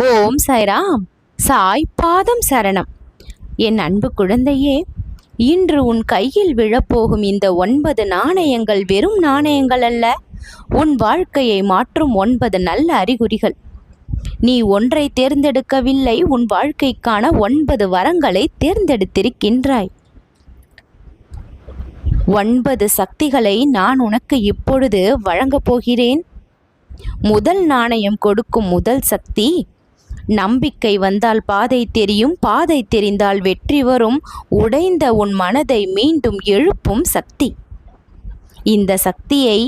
ஓம் சாய்ராம். சாய் பாதம் சரணம். என் அன்பு குழந்தையே, இன்று உன் கையில் விழப்போகும் இந்த 9 நாணயங்கள் வெறும் நாணயங்கள் அல்ல, உன் வாழ்க்கையை மாற்றும் 9 நல்ல அறிகுறிகள். நீ ஒன்றை தேர்ந்தெடுக்கவில்லை, உன் வாழ்க்கைக்கான 9 வரங்களை தேர்ந்தெடுத்திருக்கின்றாய். 9 சக்திகளை நான் உனக்கு இப்பொழுது வழங்கப் போகிறேன். முதல் நாணயம் கொடுக்கும் முதல் சக்தி, நம்பிக்கை வந்தால் பாதை தெரியும், பாதை தெரிந்தால் வெற்றி வரும், உடைந்த உன் மனதை மீண்டும் எழுப்பும் சக்தி. இந்த சக்தியை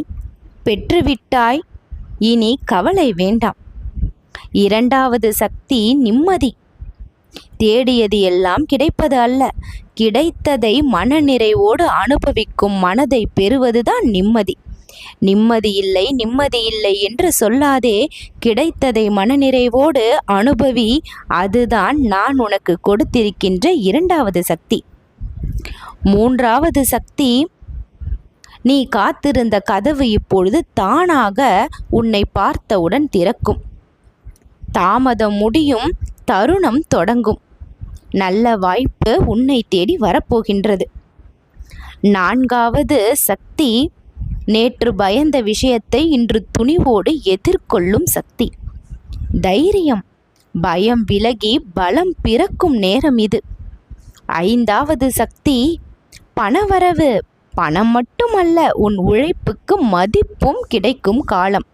பெற்றுவிட்டாய், இனி கவலை வேண்டாம். இரண்டாவது சக்தி நிம்மதி. தேடியது எல்லாம் கிடைப்பது அல்ல, கிடைத்ததை மனநிறைவோடு அனுபவிக்கும் மனதை பெறுவதுதான் நிம்மதி. நிம்மதி இல்லை நிம்மதி இல்லை என்று சொல்லாதே, கிடைத்ததை மனநிறைவோடு அனுபவி. அதுதான் நான் உனக்கு கொடுத்திருக்கின்ற இரண்டாவது சக்தி. மூன்றாவது சக்தி, நீ காத்திருந்த கதவு இப்பொழுது தானாக உன்னை பார்த்தவுடன் திறக்கும். தாமதம் முடியும், தருணம் தொடங்கும். நல்ல வாய்ப்பு உன்னை தேடி வரப்போகின்றது. நான்காவது சக்தி, நேற்று பயந்த விஷயத்தை இன்று துணிவோடு எதிர்கொள்ளும் சக்தி. தைரியம். பயம் விலகி பலம் பிறக்கும் நேரம் இது. ஐந்தாவது சக்தி, பணவரவு. பணம் மட்டுமல்ல, உன் உழைப்புக்கு மதிப்பும் கிடைக்கும் காலம்.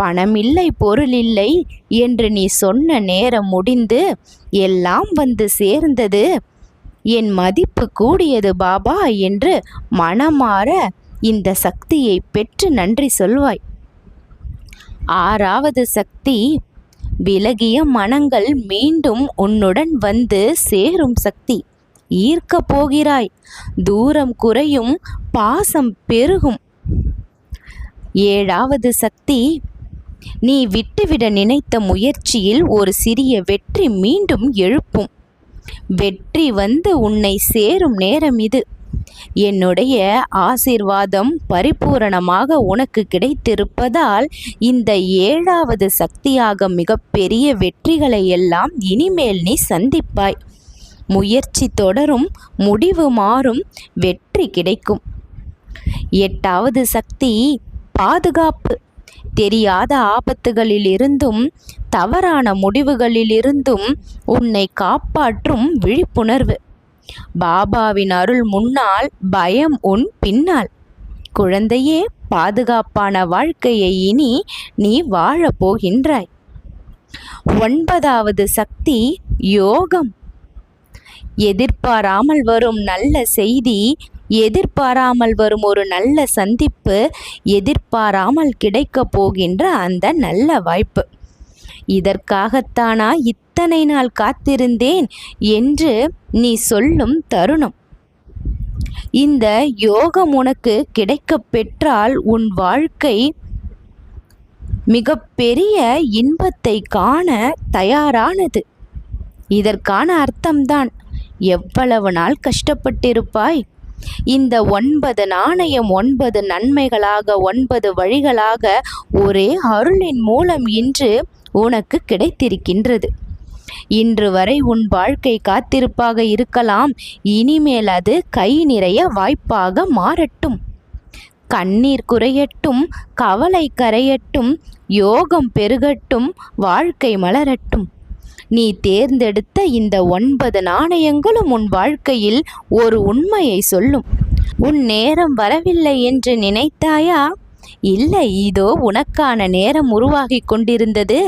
பணமில்லை பொருளில்லை என்று நீ சொன்ன நேரம் முடிந்து எல்லாம் வந்து சேர்ந்தது. என் மதிப்பு கூடியது பாபா என்று மனமாற இந்த சக்தியை பெற்று நன்றி சொல்வாய். ஆறாவது சக்தி, விலகிய மனங்கள் மீண்டும் உன்னுடன் வந்து சேரும் சக்தி. ஈர்க்க போகிறாய், தூரம் குறையும், பாசம் பெருகும். ஏழாவது சக்தி, நீ விட்டுவிட நினைத்த முயற்சியில் ஒரு சிறிய வெற்றி மீண்டும் எழுப்பும். வெற்றி வந்து உன்னை சேரும் நேரம் இது. என்னுடைய ஆசீர்வாதம் பரிபூரணமாக உனக்கு கிடைத்திருப்பதால் இந்த ஏழாவது சக்தியாக மிகப்பெரிய வெற்றிகளை எல்லாம் இனிமேல் நீ சந்திப்பாய். முயற்சி தொடரும், முடிவு மாறும், வெற்றி கிடைக்கும். எட்டாவது சக்தி, பாதுகாப்பு. தெரியாத ஆபத்துகளிலிருந்தும் தவறான முடிவுகளிலிருந்தும் உன்னை காப்பாற்றும் விழிப்புணர்வு. பாபாவின் அருள் முன்னால், பயம் உன் பின்னால். குழந்தையே, பாதுகாப்பான வாழ்க்கையை இனி நீ வாழப் போகின்றாய். ஒன்பதாவது சக்தி, யோகம். எதிர்பாராமல் வரும் நல்ல செய்தி, எதிர்பாராமல் வரும் ஒரு நல்ல சந்திப்பு, எதிர்பாராமல் கிடைக்கப் போகின்ற அந்த நல்ல வாய்ப்பு. இதற்காகத்தானா இத்தனை நாள் காத்திருந்தேன் என்று நீ சொல்லும் தருணம். இந்த யோகம் உனக்கு கிடைக்கப் பெற்றால் உன் வாழ்க்கை மிகப்பெரிய இன்பத்தை காண தயாரானது. இதற்கான அர்த்தம்தான், எவ்வளவு நாள் கஷ்டப்பட்டிருப்பாய். இந்த 9 நாணயம் 9 நன்மைகளாக 9 வழிகளாக ஒரே அருளின் மூலம் இன்று உனக்கு கிடைத்திருக்கின்றது. இன்று வரை உன் வாழ்க்கை காத்திருப்பாக இருக்கலாம், இனிமேல் அது கை நிறைய வாய்ப்பாக மாறட்டும். கண்ணீர் குறையட்டும், கவலை கரையட்டும், யோகம் பெருகட்டும், வாழ்க்கை மலரட்டும். நீ தேர்ந்தெடுத்த இந்த 9 நாணயங்களும் உன் வாழ்க்கையில் ஒரு உண்மையை சொல்லும். உன் நேரம் வரவில்லை என்று நினைத்தாயா? இல்லை, இதோ உனக்கான நேரம் உருவாகி கொண்டிருந்தது.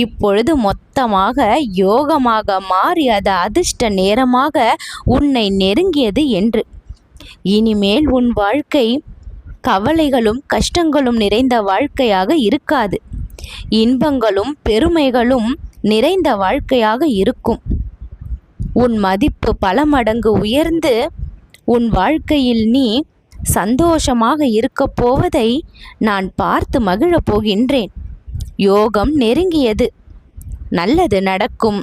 இப்பொழுது மொத்தமாக யோகமாக மாறி அது அதிர்ஷ்ட நேரமாக உன்னை நெருங்கியது என்று. இனிமேல் உன் வாழ்க்கை கவலைகளும் கஷ்டங்களும் நிறைந்த வாழ்க்கையாக இருக்காது. இன்பங்களும் பெருமைகளும் நிறைந்த வாழ்க்கையாக இருக்கும். உன் மதிப்பு பல மடங்கு உயர்ந்து உன் வாழ்க்கையில் நீ சந்தோஷமாக இருக்கப் போவதை நான் பார்த்து மகிழப் போகின்றேன். யோகம் நெருங்கியது, நல்லது நடக்கும்,